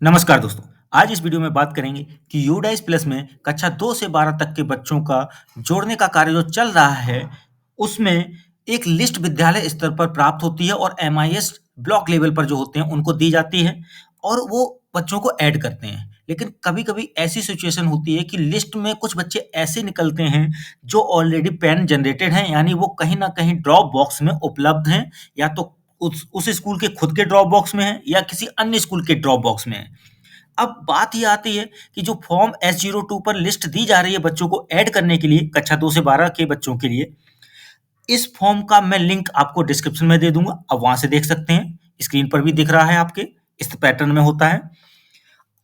नमस्कार दोस्तों। आज इस वीडियो में बात करेंगे कि यूडाइस प्लस में कक्षा 2 से 12 तक के बच्चों का जोड़ने का कार्य जो चल रहा है, उसमें एक लिस्ट विद्यालय स्तर पर प्राप्त होती है और एमआईएस ब्लॉक लेवल पर जो होते हैं उनको दी जाती है और वो बच्चों को ऐड करते हैं। लेकिन कभी-कभी ऐसी सिचुएशन होती है कि लिस्ट में कुछ बच्चे ऐसे निकलते हैं जो ऑलरेडी पैन जनरेटेड हैं, यानी वो कहीं न कहीं ड्रॉप बॉक्स में उपलब्ध हैं, या तो उस स्कूल के खुद के ड्रॉप बॉक्स में हैं या किसी अन्य स्कूल के ड्रॉप बॉक्स में हैं। अब बात ये आती है कि जो फॉर्म S02 पर लिस्ट दी जा रही है बच्चों को ऐड करने के लिए, कक्षा 2 से 12 के बच्चों के लिए, इस फॉर्म का मैं लिंक आपको डिस्क्रिप्शन में दे दूँगा, आप वहाँ से देख सकते हैं। स्क्रीन पर भी दिख रहा है आपके, इस पैटर्न में होता है।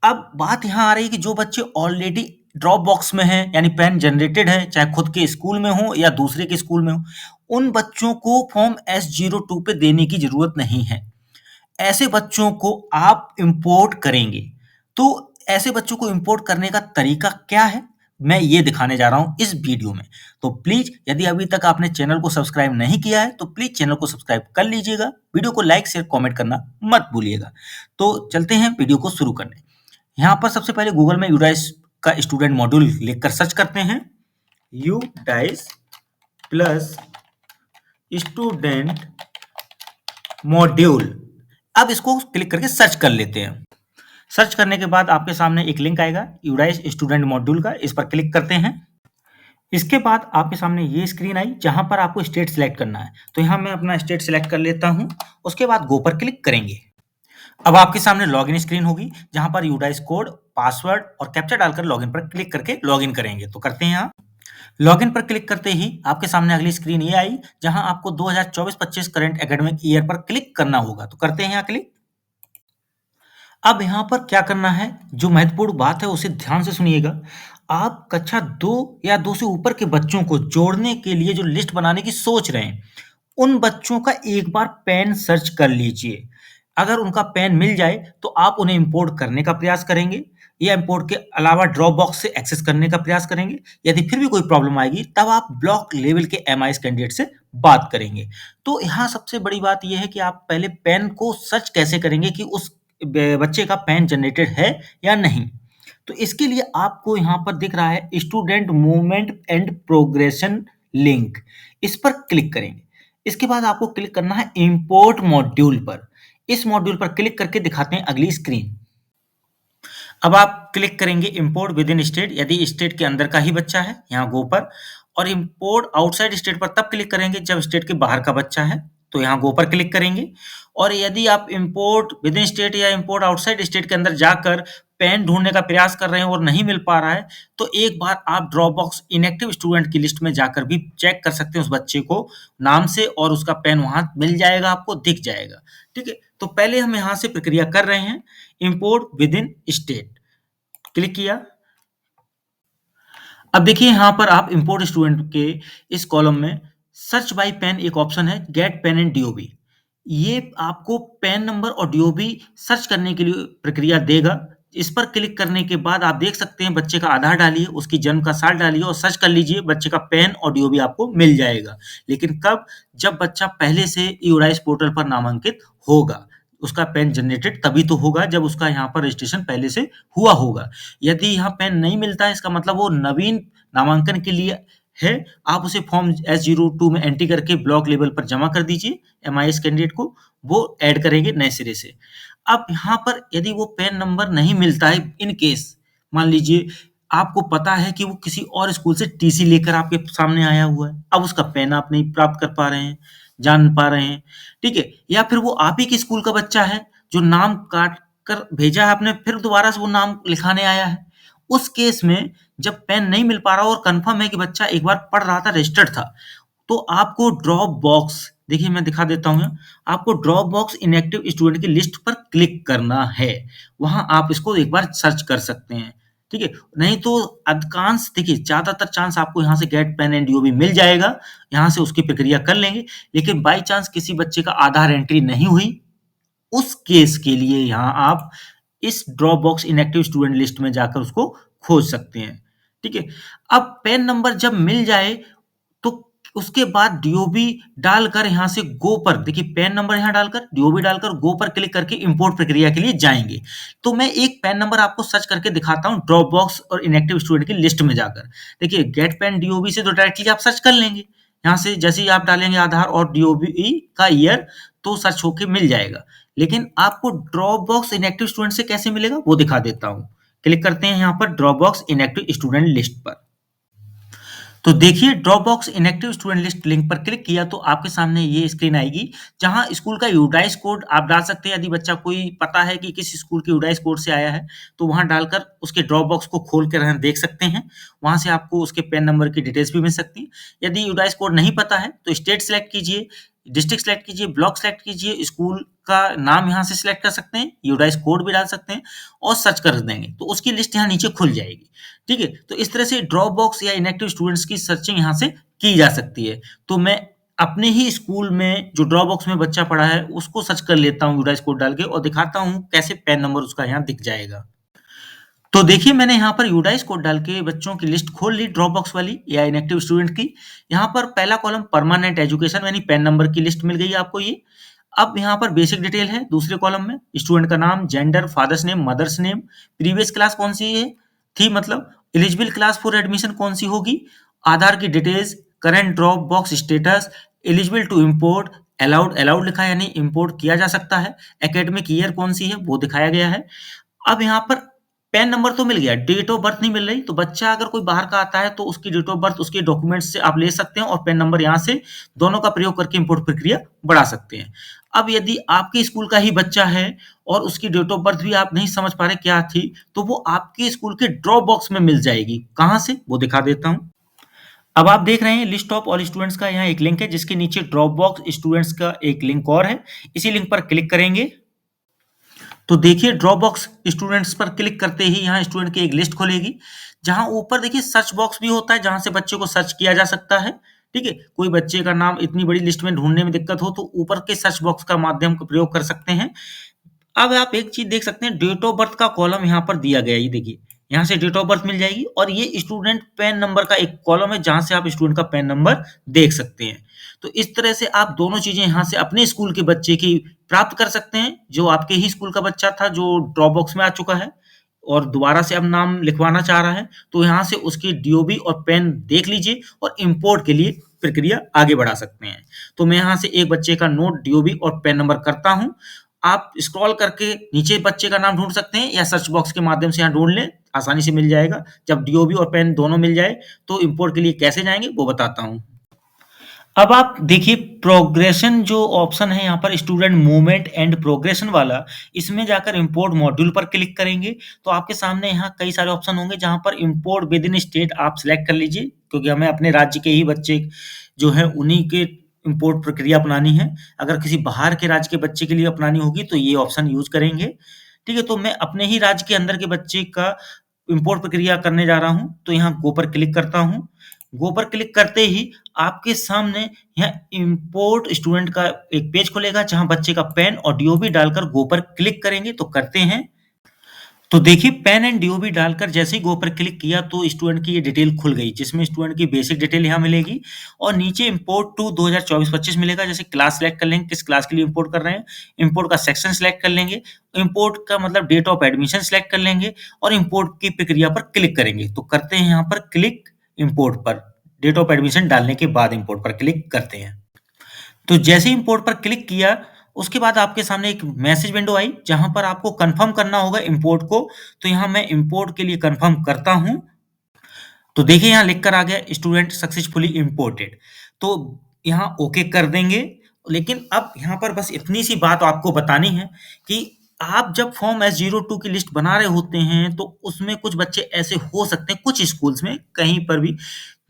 अब बात यहाँ आ रही है कि जो बच्चे ऑलरेडी ड्रॉप बॉक्स में हैं, यानी पैन जनरेटेड है, चाहे खुद के स्कूल में हो या दूसरे के स्कूल में हो, उन बच्चों को फॉर्म S02 पे देने की ज़रूरत नहीं है। ऐसे बच्चों को आप इंपोर्ट करेंगे। तो ऐसे बच्चों को इंपोर्ट करने का तरीका क्या है? मैं ये दिखाने जा रहा हूँ इस वीडियो में। तो प्लीज़ यदि अभी तक आपने चैनल को सब्सक्राइब नहीं किया है, तो प्लीज़ चैनल को सब्सक्राइब कर लीजिएगा। वीडियो को लाइक, शेयर, कमेंट करना मत भूलिएगा। तो चलते हैं वीडियो को शुरू करने। यहाँ पर सबसे पहले गूगल में यूडाइस का स्टूडेंट मॉड्यूल लिखकर सर्च करते हैं। UDISE plus student module. अब इसको क्लिक करके सर्च कर लेते हैं। सर्च करने के बाद आपके सामने एक लिंक आएगा यूडाइस स्टूडेंट मॉड्यूल का, इस पर क्लिक करते हैं। इसके बाद आपके सामने ये स्क्रीन आई जहां पर आपको स्टेट सिलेक्ट करना है। तो यहाँ मैं अपना स्टेट सिलेक्ट कर लेता हूं। उसके बाद गो पर क्लिक करेंगे। अब आपके सामने लॉगिन स्क्रीन होगी जहां पर यूडाइस कोड, पासवर्ड और कैप्चा डालकर लॉगिन पर क्लिक करके लॉगिन करेंगे। तो करते हैं यहाँ। लॉगिन पर क्लिक करते ही आपके सामने अगली स्क्रीन ये आई जहां आपको 2024-25 करंट एकेडमिक ईयर पर क्लिक करना होगा। तो करते हैं यहाँ क्लिक। अब यहाँ पर क्या करना है, जो महत्वपूर्ण बात है उसे ध्यान से सुनिएगा। आप कक्षा 2 या 2 से ऊपर के बच्चों को जोड़ने के लिए जो लिस्ट बनाने की सोच रहे हैं, उन बच्चों का एक बार पैन सर्च कर लीजिए। अगर उनका पैन मिल जाए तो आप उन्हें इंपोर्ट करने का प्रयास करेंगे या इंपोर्ट के अलावा ड्रॉप बॉक्स से एक्सेस करने का प्रयास करेंगे। यदि फिर भी कोई प्रॉब्लम आएगी तब आप ब्लॉक लेवल के एमआईएस कैंडिडेट से बात करेंगे। तो यहाँ सबसे बड़ी बात ये है कि आप पहले पैन को सर्च कैसे करेंगे कि उस बच्चे का पैन जनरेटेड है या नहीं। तो इसके लिए आपको यहाँ पर दिख रहा है student movement and progression link, इस पर क्लिक करेंगे। इसके बाद आपको क्लिक करना है इंपोर्ट मॉड्यूल पर। इस मॉड्यूल पर क्लिक करके दिखाते हैं अगली स्क्रीन। अब आप क्लिक करेंगे इंपोर्ट विद इन स्टेट, यदि स्टेट के अंदर का ही बच्चा है, यहाँ गो पर। और इंपोर्ट आउटसाइड स्टेट पर तब क्लिक करेंगे जब स्टेट के बाहर का बच्चा है, तो यहाँ गो पर क्लिक करेंगे। और यदि आप इंपोर्ट विद इन स्टेट या इंपोर्ट आउटसाइड स्टेट के अंदर जाकर पेन ढूंढने का प्रयास कर रहे हैं और नहीं मिल पा रहा है, तो एक बार आप ड्रॉप बॉक्स इनएक्टिव स्टूडेंट की लिस्ट में जाकर भी चेक कर सकते हैं उस बच्चे को नाम से, और उसका पेन वहां मिल जाएगा, आपको दिख जाएगा। ठीक है, तो पहले हम यहाँ से प्रक्रिया कर रहे हैं। Import with in state click किया। अब देखिए यहाँ पर आप इंपोर्ट स्टूडेंट के इस कॉलम में सर्च बाय पेन एक ऑप्शन है, गेट पेन एंड डीओबी। ये आपको पेन नंबर और डीओबी सर्च करने के लिए प्रक्रिया देगा। इस पर क्लिक करने के बाद आप देख सकते हैं बच्चे का आधार डालिए, उसकी जन्म का साल डालिए और सर्च कर लीजिए, बच्चे का पेन और डीओबी आपको मिल जाएगा। लेकिन कब? जब बच्चा पहले से यूडाइस पोर्टल पर नामांकित होगा। उसका पेन जनरेटेड तभी तो होगा जब उसका यहाँ पर रजिस्ट्रेशन पहले से हुआ होगा। यदि यहाँ पेन नहीं मिलता है, इसका मतलब वो नवीन नामांकन के लिए है। आप उसे फॉर्म S02 में एंट्री करके ब्लॉक लेवल पर जमा कर दीजिए एमआईएस कैंडिडेट को, वो ऐड करेंगे नए सिरे से। अब यहाँ पर यदि वो पैन नंबर नहीं मिलता है, इन केस मान लीजिए आपको पता है कि वो किसी और स्कूल से टीसी लेकर आपके सामने आया हुआ है, अब उसका पैन आप नहीं प्राप्त कर पा रहे हैं, जान पा रहे हैं, ठीक है, या फिर वो आप ही के स्कूल का बच्चा है जो नाम काट कर भेजा है आपने, फिर दोबारा से वो नाम लिखाने आया है। उस केस में जब पेन नहीं मिल पा रहा और कंफर्म है कि बच्चा एक बार पढ़ रहा था, रजिस्टर्ड था, तो आपको ड्रॉप बॉक्स, देखिए मैं दिखा देता हूँ, आपको ड्रॉप बॉक्स इनएक्टिव स्टूडेंट की लिस्ट पर क्लिक करना है। वहां आप इसको एक बार सर्च कर सकते हैं। ठीक है, नहीं तो अधिकांश, देखिए ज्यादातर चांस आपको यहाँ से गेट पेन एंड डीओबी मिल जाएगा, यहाँ से उसकी प्रक्रिया कर लेंगे। लेकिन बाई चांस किसी बच्चे का आधार एंट्री नहीं हुई, उस केस के लिए यहाँ आप इस drop box inactive student list में जाकर उसको खोज सकते हैं। ठीक है, अब पेन नंबर जब मिल जाए तो उसके बाद डीओबी डालकर यहाँ से गो पर देखिए पैन नंबर यहाँ डालकर डीओबी डालकर गो पर क्लिक करके इंपोर्ट प्रक्रिया के लिए जाएंगे। तो मैं एक पैन नंबर आपको सर्च करके दिखाता हूँ ड्रॉप बॉक्स और इनएक्टिव स्टूडेंट की लिस्ट में जाकर। देखिए गेट पैन डीओबी से तो डायरेक्टली आप सर्च कर लेंगे। यहाँ से जैसे ही आप डालेंगे आधार और डीओबी का ईयर तो सर्च होके मिल जाएगा। लेकिन आपको ड्रॉप बॉक्स इनएक्टिव स्टूडेंट से कैसे मिलेगा वो दिखा देता हूँ। क्लिक करते हैं यहाँ पर drop box inactive student list पर। तो देखिए drop box inactive student list link पर क्लिक किया तो आपके सामने ये स्क्रीन आएगी जहां स्कूल का यूडाइस कोड आप डाल सकते हैं। यदि बच्चा कोई पता है कि किस स्कूल के यूडाइस कोड से आया है तो वहां डालकर उसके ड्रॉप बॉक्स को खोल कर देख सकते हैं। वहां से आपको उसके पेन नंबर की डिटेल्स भी मिल सकती है। यदि यूडाइस कोड नहीं पता है तो स्टेट सेलेक्ट कीजिए, डिस्ट्रिक्ट सेलेक्ट कीजिए, ब्लॉक सेलेक्ट कीजिए, स्कूल का नाम यहाँ से सिलेक्ट कर सकते हैं, यूडाइस कोड भी डाल सकते हैं और सर्च कर देंगे तो उसकी लिस्ट यहाँ नीचे खुल जाएगी। ठीक है, तो इस तरह से ड्रॉप बॉक्स या इनएक्टिव स्टूडेंट्स की सर्चिंग यहाँ से की जा सकती है। तो मैं अपने ही स्कूल में जो ड्रॉप बॉक्स में बच्चा पढ़ा है उसको सर्च कर लेता हूँ यूडाइस कोड डाल के और दिखाता हूँ कैसे पैन नंबर उसका यहाँ दिख जाएगा। तो देखिए मैंने यहाँ पर यूडाइस कोड डाल के बच्चों की लिस्ट खोल ली ड्रॉप बॉक्स वाली या इनएक्टिव स्टूडेंट की। यहाँ पर पहला कॉलम परमानेंट एजुकेशन यानी पैन नंबर की लिस्ट मिल गई आपको ये। अब यहाँ पर बेसिक डिटेल है दूसरे कॉलम में, स्टूडेंट का नाम, gender, father's name, mother's name, previous class कौन सी है थी मतलब एलिजिबल क्लास फॉर एडमिशन कौन सी होगी, आधार की details, current drop box status, eligible to import, allowed allowed लिखा है यानी इंपोर्ट किया जा सकता है, एकेडमिक ईयर कौन सी है वो दिखाया गया है। अब यहाँ पर पैन नंबर तो मिल गया, डेट ऑफ बर्थ नहीं मिल रही, तो बच्चा अगर कोई बाहर का आता है तो उसकी डेट ऑफ बर्थ उसके डॉक्यूमेंट्स से आप ले सकते हैं और पैन नंबर यहाँ से दोनों का प्रयोग करके इंपोर्ट प्रक्रिया बढ़ा सकते हैं। अब यदि आपके स्कूल का ही बच्चा है और उसकी डेट ऑफ बर्थ भी आप नहीं समझ पा रहे क्या थी तो वो आपके स्कूल के ड्रॉप बॉक्स में मिल जाएगी। कहाँ से वो दिखा देता हूँ। अब आप देख रहे हैं लिस्ट ऑफ ऑल स्टूडेंट्स का यहाँ एक लिंक है जिसके नीचे ड्रॉप बॉक्स स्टूडेंट्स का एक लिंक और है। इसी लिंक पर क्लिक करेंगे तो देखिए ड्रॉप बॉक्स स्टूडेंट्स पर क्लिक करते ही यहाँ स्टूडेंट की एक लिस्ट खुलेगी जहाँ ऊपर देखिए सर्च बॉक्स भी होता है जहाँ से बच्चे को सर्च किया जा सकता है। ठीक है, कोई बच्चे का नाम इतनी बड़ी लिस्ट में ढूंढने में दिक्कत हो तो ऊपर के सर्च बॉक्स का माध्यम का प्रयोग कर सकते हैं। अब आप एक चीज देख सकते हैं डेट ऑफ बर्थ का कॉलम यहाँ पर दिया गया है, ये देखिए यहाँ से डेट ऑफ बर्थ मिल जाएगी और ये स्टूडेंट पैन नंबर का एक कॉलम है जहां से आप स्टूडेंट का पैन नंबर देख सकते हैं। तो इस तरह से आप दोनों चीजें यहाँ से अपने स्कूल के बच्चे की प्राप्त कर सकते हैं जो आपके ही स्कूल का बच्चा था जो ड्रॉप बॉक्स में आ चुका है और दोबारा से अब नाम लिखवाना चाह रहा है तो यहाँ से उसकी डीओबी और पेन देख लीजिए और इंपोर्ट के लिए प्रक्रिया आगे बढ़ा सकते हैं। तो मैं यहाँ से एक बच्चे का नोट डीओबी और पेन नंबर करता हूँ। आप स्क्रॉल करके नीचे बच्चे का नाम ढूंढ सकते हैं या सर्च बॉक्स के माध्यम से यहाँ ढूंढ लें, आसानी से मिल जाएगा। जब डीओबी और पेन दोनों मिल जाए तो इंपोर्ट के लिए कैसे जाएंगे वो बताता हूँ। अब आप देखिए प्रोग्रेशन जो ऑप्शन है यहाँ पर स्टूडेंट मूवमेंट एंड प्रोग्रेशन वाला, इसमें जाकर इंपोर्ट मॉड्यूल पर क्लिक करेंगे तो आपके सामने यहाँ कई सारे ऑप्शन होंगे जहाँ पर इंपोर्ट विद इन स्टेट आप सिलेक्ट कर लीजिए क्योंकि हमें अपने राज्य के ही बच्चे जो है उन्हीं के इंपोर्ट प्रक्रिया अपनानी है। अगर किसी बाहर के राज्य के बच्चे के लिए अपनानी होगी तो ये ऑप्शन यूज करेंगे। ठीक है, तो मैं अपने ही राज्य के अंदर के बच्चे का इंपोर्ट प्रक्रिया करने जा रहा हूँ तो यहाँ गो पर क्लिक करता हूँ। गो पर क्लिक करते ही आपके सामने यहाँ इंपोर्ट स्टूडेंट का एक पेज खुलेगा जहां बच्चे का पेन और डीओबी डालकर गो पर क्लिक करेंगे तो करते हैं। तो देखिए पेन एंड डीओबी डालकर जैसे ही गो पर क्लिक किया तो स्टूडेंट की ये डिटेल खुल गई जिसमें स्टूडेंट की बेसिक डिटेल यहाँ मिलेगी और नीचे इंपोर्ट टू 2024-25 मिलेगा। जैसे क्लास सेलेक्ट कर लेंगे किस क्लास के लिए इंपोर्ट कर रहे हैं, इंपोर्ट का सेक्शन सेलेक्ट कर लेंगे, इंपोर्ट का मतलब डेट ऑफ एडमिशन सेलेक्ट कर लेंगे और इंपोर्ट की प्रक्रिया पर क्लिक करेंगे तो करते हैं यहाँ पर क्लिक इंपोर्ट पर। डेट ऑफ एडमिशन डालने के बाद इंपोर्ट पर क्लिक करते हैं। तो जैसे ही इंपोर्ट पर क्लिक किया उसके बाद आपके सामने एक मैसेज विंडो आई जहां पर आपको कंफर्म करना होगा इंपोर्ट को। तो यहाँ मैं इंपोर्ट के लिए कंफर्म करता हूं तो देखिए यहाँ लिख कर आ गया स्टूडेंट सक्सेसफुली इंपोर्टेड। तो यहाँ ओके कर देंगे। लेकिन अब यहाँ पर बस इतनी सी बात आपको बतानी है कि आप जब फॉर्म S02 की लिस्ट बना रहे होते हैं तो उसमें कुछ बच्चे ऐसे हो सकते हैं कुछ स्कूल्स में कहीं पर भी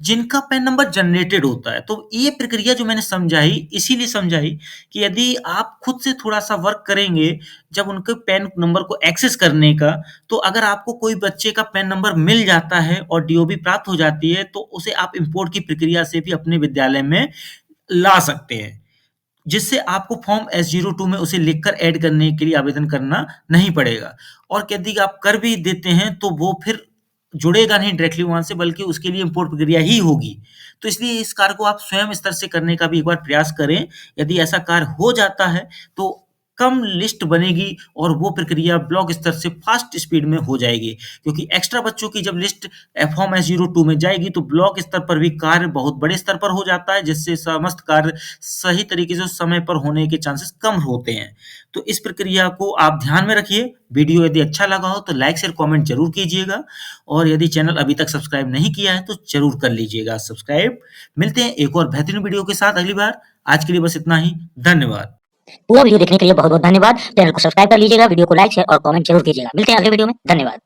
जिनका पैन नंबर जनरेटेड होता है। तो ये प्रक्रिया जो मैंने समझाई इसीलिए समझाई कि यदि आप खुद से थोड़ा-सा वर्क करेंगे जब उनके पैन नंबर को एक्सेस करने का, तो अगर आपको कोई बच्चे का पैन नंबर मिल जाता है और डीओबी प्राप्त हो जाती है, तो उसे आप इंपोर्ट की प्रक्रिया से भी अपने विद्यालय में ला सकते हैं। जिससे आपको फॉर्म S02 में उसे लिखकर ऐड करने के लिए आवेदन करना नहीं पड़ेगा। और यदि आप कर भी देते हैं तो वो फिर जुड़ेगा नहीं डायरेक्टली वहाँ से, बल्कि उसके लिए इम्पोर्ट प्रक्रिया ही होगी। तो इसलिए इस कार्य को आप स्वयं स्तर से करने का भी एक बार प्रयास करें। यदि ऐसा कार्य हो जाता है तो कम लिस्ट बनेगी और वो प्रक्रिया ब्लॉक स्तर से फास्ट स्पीड में हो जाएगी, क्योंकि एक्स्ट्रा बच्चों की जब लिस्ट FORM-S02 में जाएगी तो ब्लॉक स्तर पर भी कार्य बहुत बड़े स्तर पर हो जाता है, जिससे समस्त कार्य सही तरीके से समय पर होने के चांसेस कम होते हैं। तो इस प्रक्रिया को आप ध्यान में रखिए। वीडियो यदि अच्छा लगा हो तो लाइक शेयर कमेंट जरूर कीजिएगा, और यदि चैनल अभी तक सब्सक्राइब नहीं किया है तो जरूर कर लीजिएगा सब्सक्राइब। मिलते हैं एक और बेहतरीन वीडियो के साथ अगली बार। आज के लिए बस इतना ही। धन्यवाद। पूरा वीडियो देखने के लिए बहुत बहुत धन्यवाद। चैनल को सब्सक्राइब कर लीजिएगा, वीडियो को लाइक शेयर और कमेंट जरूर कीजिएगा। मिलते हैं अगले वीडियो में। धन्यवाद।